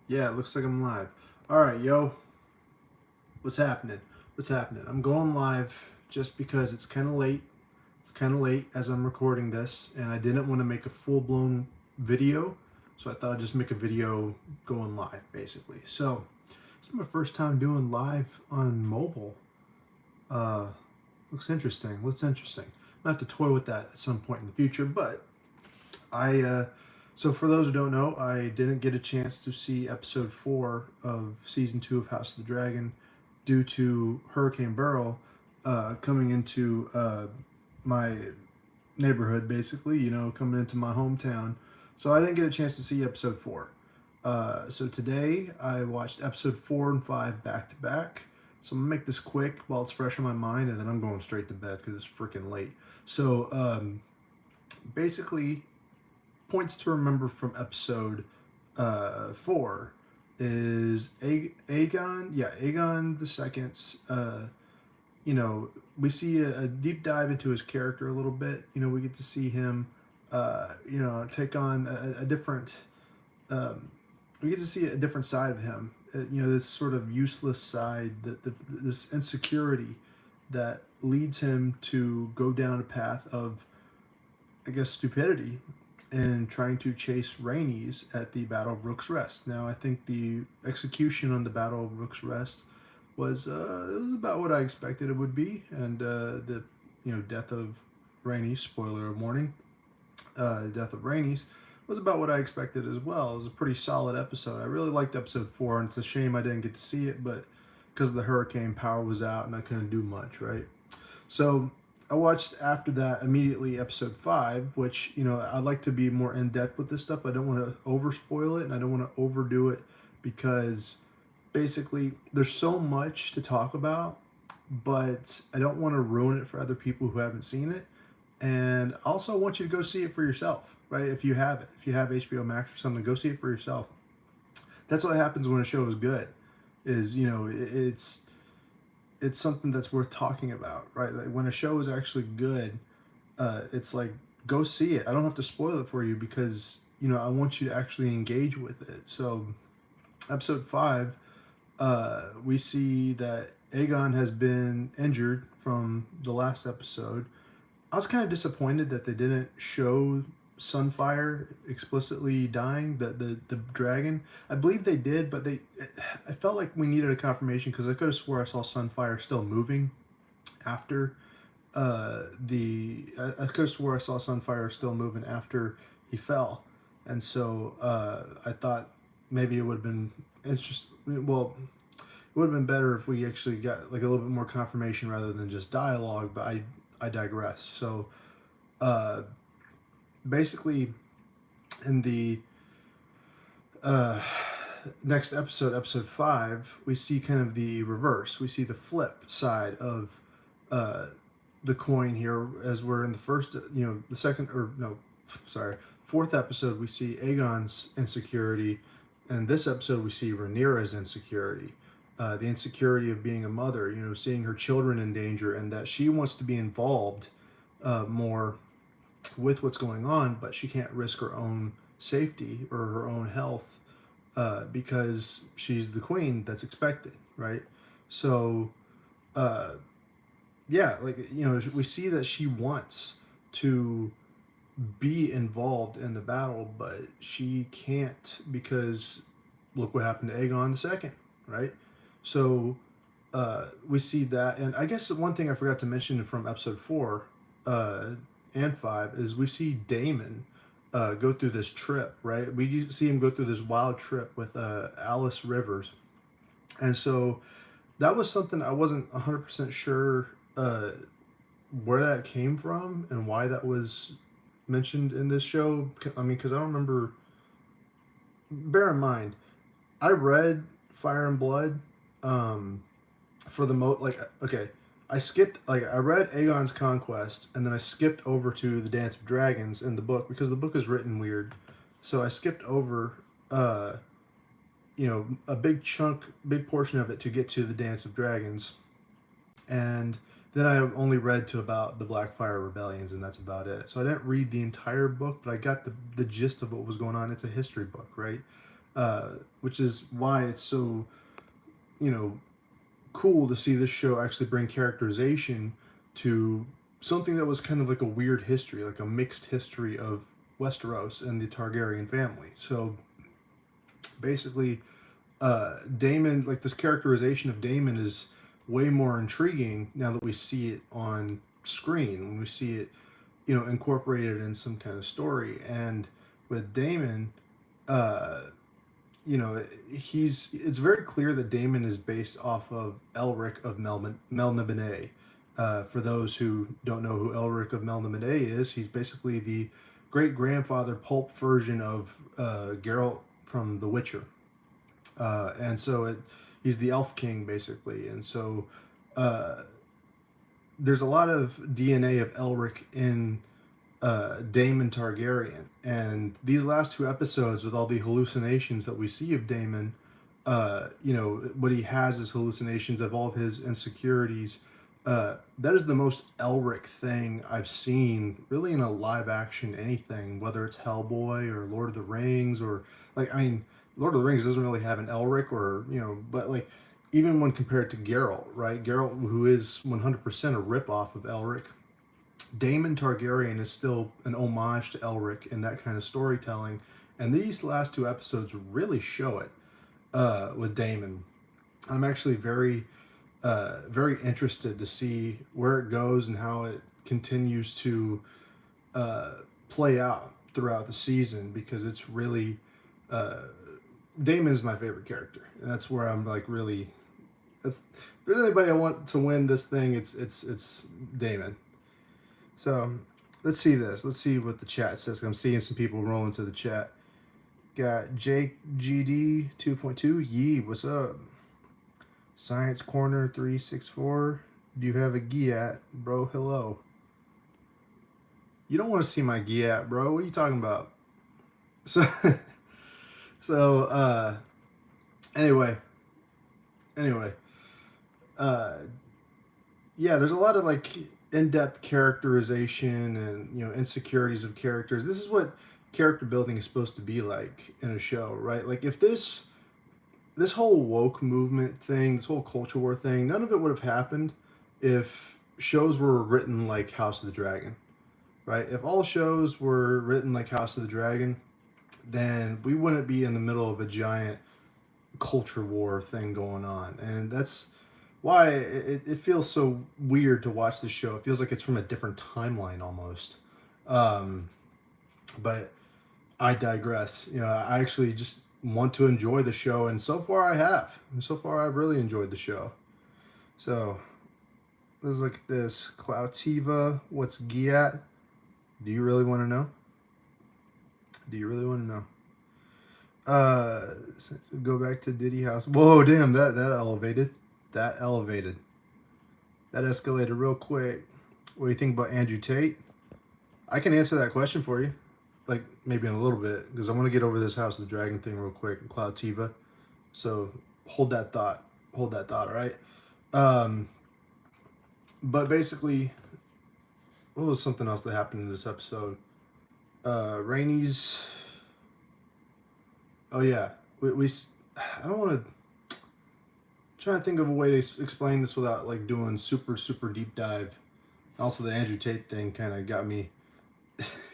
Yeah, it looks like I'm live. All right, yo, what's happening? What's happening? I'm going live just because it's kind of late. It's kind of late as I'm recording this, and I didn't want to make a full blown video, so I thought I'd just make a video going live, basically. So, this is my first time doing live on mobile. Uh, looks interesting. Looks interesting. I have to toy with that at some point in the future, but so for those who don't know, I didn't get a chance to see episode 4 of season 2 of House of the Dragon due to Hurricane Beryl coming into my neighborhood, basically, coming into my hometown. So I didn't get a chance to see episode 4. So today I watched episode 4 and 5 back to back. So I'm gonna make this quick while it's fresh in my mind, and then I'm going straight to bed because it's freaking late. So basically, points to remember from episode 4 is Aegon. Yeah, Aegon the Second. You know, we see a deep dive into his character a little bit. We get to see him, take on a different. Um, we get to see a different side of him. This sort of useless side, this insecurity that leads him to go down a path of, I guess, stupidity and trying to chase Rhaenys at the Battle of Rook's Rest. Now, I think the execution on the Battle of Rook's Rest was, it was about what I expected it would be, and the death of Rhaenys. Spoiler warning. Death of Rhaenys was about what I expected as well. It was a pretty solid episode. I really liked episode 4, and it's a shame I didn't get to see it, but because the hurricane power was out and I couldn't do much, right? So I watched after that immediately episode 5, which, I'd like to be more in depth with this stuff. I don't want to over spoil it and I don't want to overdo it because basically there's so much to talk about, but I don't want to ruin it for other people who haven't seen it. And also I want you to go see it for yourself, right? If you have it, if you have HBO Max or something, go see it for yourself. That's what happens when a show is good, is, it's something that's worth talking about, right? Like when a show is actually good, it's like, go see it. I don't have to spoil it for you because I want you to actually engage with it. So, episode 5, we see that Aegon has been injured from the last episode. I was kind of disappointed that they didn't show Sunfire explicitly dying, the dragon. I believe they did, but I felt like we needed a confirmation because I could have swore I saw Sunfire still moving after I could have swore I saw Sunfire still moving after he fell, and so I thought maybe it would have been interesting. Well, it would have been better if we actually got like a little bit more confirmation rather than just dialogue. But I digress. So uh, basically, in the uh, next episode, episode 5, we see kind of the reverse. We see the flip side of uh, the coin here, as we're in the first, the second, or no, sorry, fourth episode, we see Aegon's insecurity. And this episode, we see Rhaenyra's insecurity. The insecurity of being a mother, seeing her children in danger, and that she wants to be involved more with what's going on, but she can't risk her own safety or her own health because she's the queen that's expected, right? So, uh, yeah, like, we see that she wants to be involved in the battle, but she can't because look what happened to Aegon the Second, right? So we see that, and I guess one thing I forgot to mention from episode 4 uh, and 5 is we see Damon go through this trip, right? We see him go through this wild trip with Alice Rivers, and so that was something I wasn't 100% sure where that came from and why that was mentioned in this show. I mean, because I don't remember. Bear in mind, I read Fire and Blood um, for the like. Okay, I skipped like I read Aegon's Conquest and then I skipped over to the Dance of Dragons in the book because the book is written weird. So I skipped over, a big portion of it to get to the Dance of Dragons, and then I only read to about the Blackfire rebellions, and that's about it. So I didn't read the entire book, but I got the gist of what was going on. It's a history book, right? which is why it's so, you know, cool to see this show actually bring characterization to something that was kind of like a weird history, like a mixed history of Westeros and the Targaryen family. So basically, Daemon, like this characterization of Daemon, is way more intriguing now that we see it on screen, when we see it, incorporated in some kind of story. And with Daemon, uh, it's very clear that Daemon is based off of Elric of Melniboné. For those who don't know who Elric of Melniboné is, he's basically the great grandfather pulp version of Geralt from The Witcher. And so he's the Elf King basically, and so uh, there's a lot of DNA of Elric in Daemon Targaryen, and these last two episodes with all the hallucinations that we see of Daemon, what he has is hallucinations of all of his insecurities. That is the most Elric thing I've seen, really, in a live action anything, whether it's Hellboy or Lord of the Rings, or Lord of the Rings doesn't really have an Elric, or but like even when compared to Geralt, right? Geralt, who is 100% a ripoff of Elric. Daemon Targaryen is still an homage to Elric in that kind of storytelling, and these last two episodes really show it with Daemon. I'm actually very interested to see where it goes and how it continues to uh, play out throughout the season, because it's really uh, Daemon is my favorite character, and that's where I'm like really. That's if there's anybody I want to win this thing, it's Daemon. So let's see this. Let's see what the chat says. I'm seeing some people rolling to the chat. Got Jake GD 2.2. Yee, what's up? Science Corner 364. Do you have a Giat? Bro, hello. You don't want to see my Giat, bro. What are you talking about? So, so anyway. Uh, yeah, there's a lot of like in-depth characterization and insecurities of characters. This is what character building is supposed to be like in a show, right? Like if this whole woke movement thing, this whole culture war thing, none of it would have happened if shows were written like House of the Dragon, right? If all shows were written like House of the Dragon, then we wouldn't be in the middle of a giant culture war thing going on. And that's why it feels so weird to watch this show. It feels like it's from a different timeline almost. Um, but I digress. I actually just want to enjoy the show, and so far I have. And so far I've really enjoyed the show. So let's look at this. Cloutiva, what's Giat? Do you really want to know? Do you really want to know? Go back to Diddy House. Whoa, damn, that elevated. That elevated. That escalated real quick. What do you think about Andrew Tate? I can answer that question for you, like maybe in a little bit, because I want to get over this House of the Dragon thing real quick, Cloud Tiva. So hold that thought. Hold that thought, all right? But basically, what was something else that happened in this episode? Rainey's. Oh yeah, we I don't want to. Trying to think of a way to explain this without like doing super deep dive. Also, the Andrew Tate thing kind of got me.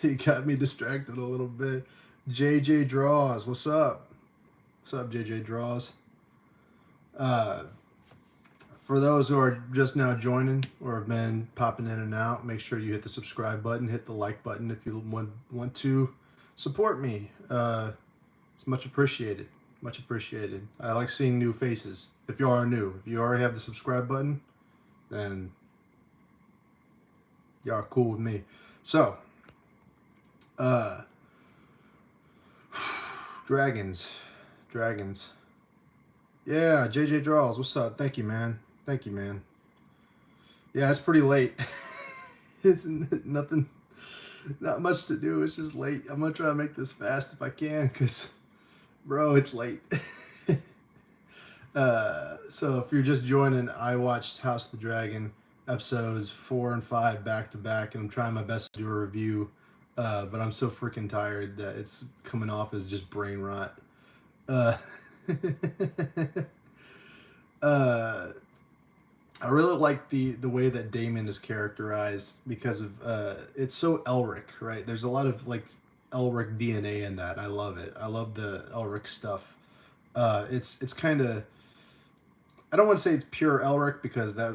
It got me distracted a little bit. JJ Draws, what's up? What's up, JJ Draws? For those who are just now joining or have been popping in and out, make sure you hit the subscribe button, hit the like button if you want to support me. It's much appreciated. Much appreciated. I like seeing new faces. If you are new, if you already have the subscribe button, then y'all are cool with me. So, dragons. Yeah, JJ Draws, what's up? Thank you, man. Yeah, it's pretty late. It's nothing, not much to do. It's just late. I'm gonna try to make this fast if I can, because, bro, it's late. So if you're just joining, I watched House of the Dragon episodes 4 and 5 back to back, and I'm trying my best to do a review. But I'm so freaking tired that it's coming off as just brain rot. Uh, uh, I really like the way that Damon is characterized because of it's so Elric, right? There's a lot of like Elric DNA in that. I love it. I love the Elric stuff. It's kind of, I don't want to say it's pure Elric because that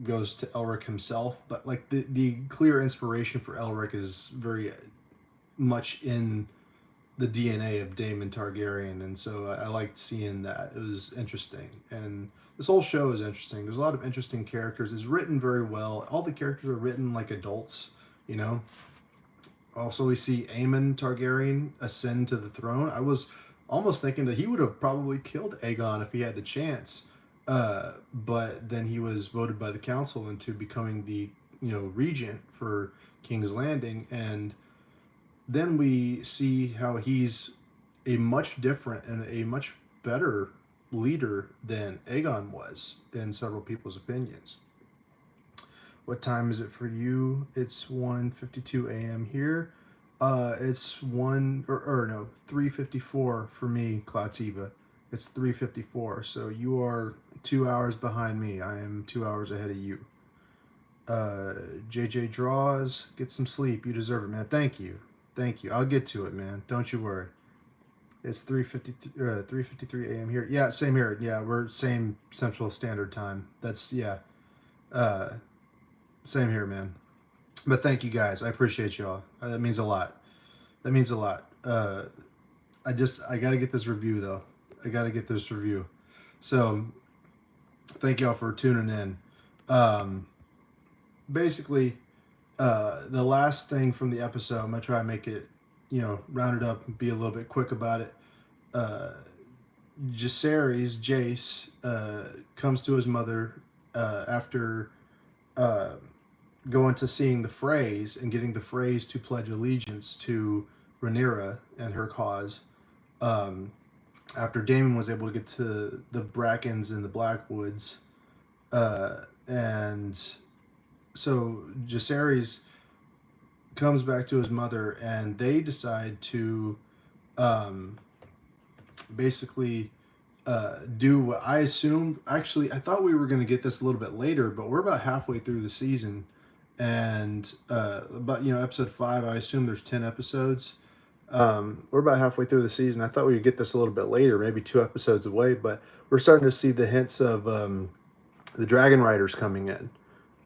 goes to Elric himself, but like the clear inspiration for Elric is very much in the DNA of Daemon Targaryen, and so I liked seeing that. It was interesting, and this whole show is interesting. There's a lot of interesting characters. It's written very well. All the characters are written like adults, you know. Also, we see Aemon Targaryen ascend to the throne. I was almost thinking that he would have probably killed Aegon if he had the chance, but then he was voted by the council into becoming the regent for King's Landing, and then we see how he's a much different and a much better leader than Aegon was in several people's opinions. What time is it for you? It's 1:52 a.m. here. It's 3:54 for me, Cloutiva. It's 3:54, so you are 2 hours behind me. I am 2 hours ahead of you. JJ draws. Get some sleep. You deserve it, man. Thank you. Thank you. I'll get to it, man. Don't you worry. It's 3:53 a.m. here. Yeah, same here. Yeah, we're same Central Standard Time. That's yeah. Uh, Same here, man. But thank you guys. I appreciate y'all. That means a lot. That means a lot. I gotta get this review though. I gotta get this review. So thank y'all for tuning in. Um, Basically, the last thing from the episode, I'm gonna try and make it, round it up and be a little bit quick about it. Uh, Jace, comes to his mother after uh, going to seeing the Freys and getting the Freys to pledge allegiance to Rhaenyra and her cause. Um, After Daemon was able to get to the Brackens and the Blackwoods, and so Jacaerys comes back to his mother, and they decide to um, basically do what I assumed. Actually, I thought we were going to get this a little bit later, but we're about halfway through the season, and but episode 5. I assume there's 10 episodes. We're about halfway through the season. I thought we would get this a little bit later, maybe 2 episodes away, but we're starting to see the hints of the Dragon Riders coming in.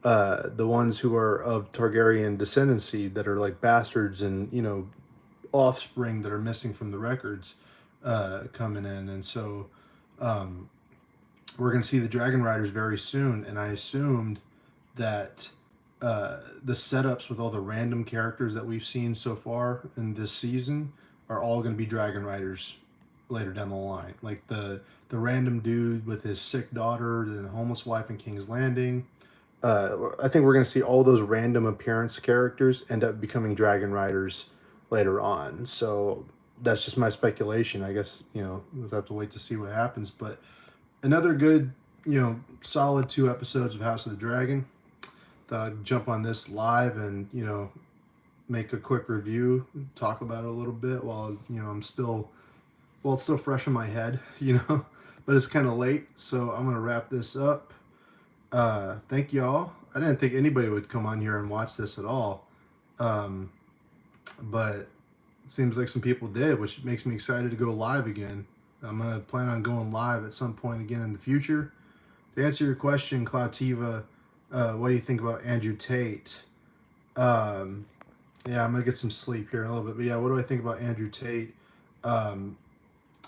The ones who are of Targaryen descendancy that are like bastards and offspring that are missing from the records coming in, and so um, we're going to see the Dragon Riders very soon. And I assumed that the setups with all the random characters that we've seen so far in this season are all going to be Dragon Riders later down the line, like the random dude with his sick daughter, the homeless wife in King's Landing. I think we're going to see all those random appearance characters end up becoming Dragon Riders later on. So that's just my speculation. I guess we'll have to wait to see what happens. But another good, solid 2 episodes of House of the Dragon. Thought I'd jump on this live and make a quick review, talk about it a little bit while it's still fresh in my head, but it's kind of late, so I'm gonna wrap this up. Thank y'all. I didn't think anybody would come on here and watch this at all, but it seems like some people did, which makes me excited to go live again. I'm gonna plan on going live at some point again in the future. To answer your question, Cloutiva, what do you think about Andrew Tate? Yeah, I'm gonna get some sleep here in a little bit, but yeah, what do I think about Andrew Tate? I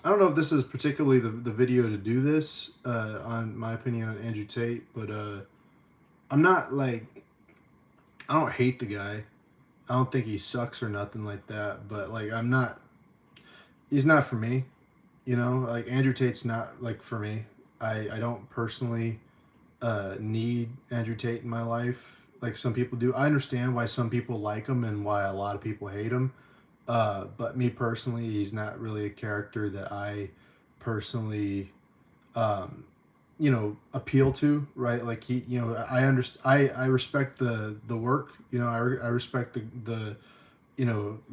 don't know if this is particularly the video to do this on my opinion on Andrew Tate, but I'm not like, I don't hate the guy. I don't think he sucks or nothing like that, but like he's not for me. Like Andrew Tate's not like for me. I don't personally need Andrew Tate in my life like some people do. I understand why some people like him and why a lot of people hate him. But me personally, he's not really a character that I personally, appeal to, right? Like he, I understand, I respect the work, I respect the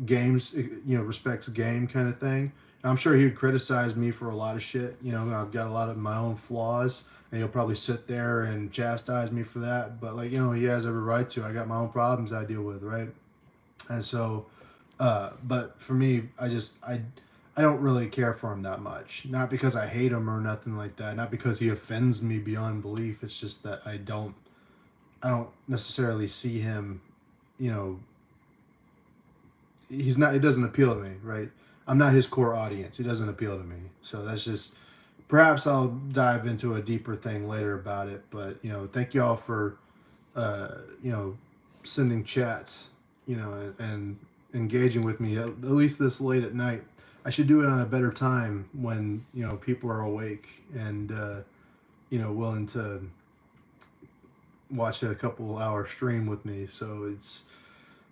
games, respects game kind of thing. I'm sure he would criticize me for a lot of shit. You know, I've got a lot of my own flaws, and he'll probably sit there and chastise me for that. But like, you know, he has every right to. I got my own problems I deal with, right? And so, but for me, I don't really care for him that much. Not because I hate him or nothing like that. Not because he offends me beyond belief. It's just that I don't necessarily see him, you know, he's not, it doesn't appeal to me, right? I'm not his core audience. He doesn't appeal to me. So that's just, perhaps I'll dive into a deeper thing later about it. But, you know, thank y'all for, you know, sending chats, you know, and engaging with me at least this late at night. I should do it on a better time when, you know, people are awake and, you know, willing to watch a couple hour stream with me. So it's,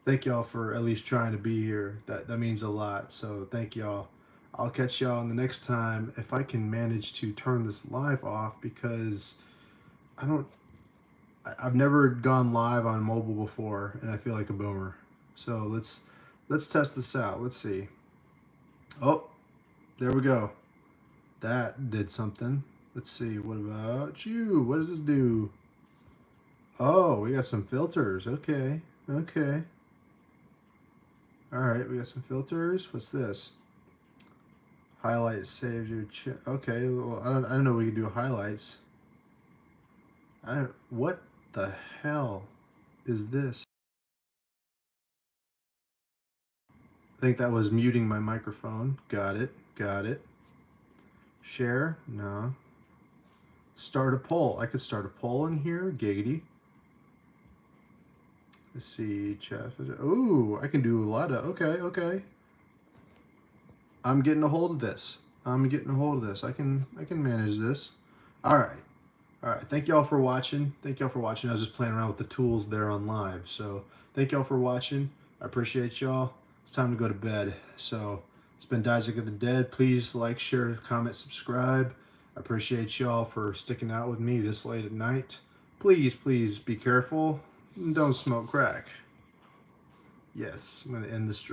thank y'all for at least trying to be here. That means a lot. So thank y'all. I'll catch y'all in the next time if I can manage to turn this live off, because I don't I've never gone live on mobile before and I feel like a boomer. So let's test this out. Let's see. Oh, there we go. That did something. Let's see. What about you? What does this do? Oh, we got some filters. Okay. Okay. All right, we got some filters. What's this? Highlights saved your okay. Well, I don't know. We can do highlights. I don't. What the hell is this? I think that was muting my microphone. Got it. Got it. Share? No. Start a poll. I could start a poll in here. Giggity. Let's see. Chat. Ooh, I can do a lot of. Okay. Okay. I'm getting a hold of this. I'm getting a hold of this. I can manage this. All right. All right. Thank y'all for watching. Thank y'all for watching. I was just playing around with the tools there on live. So thank y'all for watching. I appreciate y'all. It's time to go to bed. So it's been Isaac of the Dead. Please like, share, comment, subscribe. I appreciate y'all for sticking out with me this late at night. Please, please be careful and don't smoke crack. Yes, I'm going to end the stream.